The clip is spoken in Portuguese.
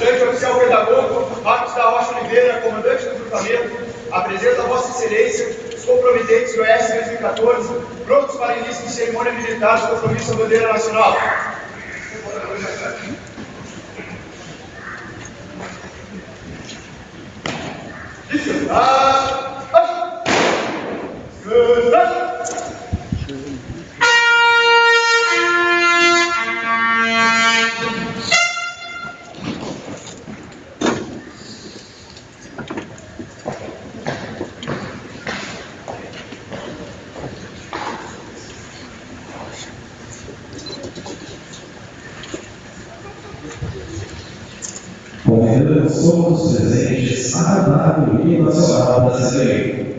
Comandante Oficial Pedagogo, Marcos da Rocha Oliveira, Comandante do Grupamento, apresento a Vossa Excelência os comprometentes do EAS 2014, prontos para início de cerimônia militar do compromisso à bandeira nacional. Convidamos todos os presentes à hino nacional brasileiro.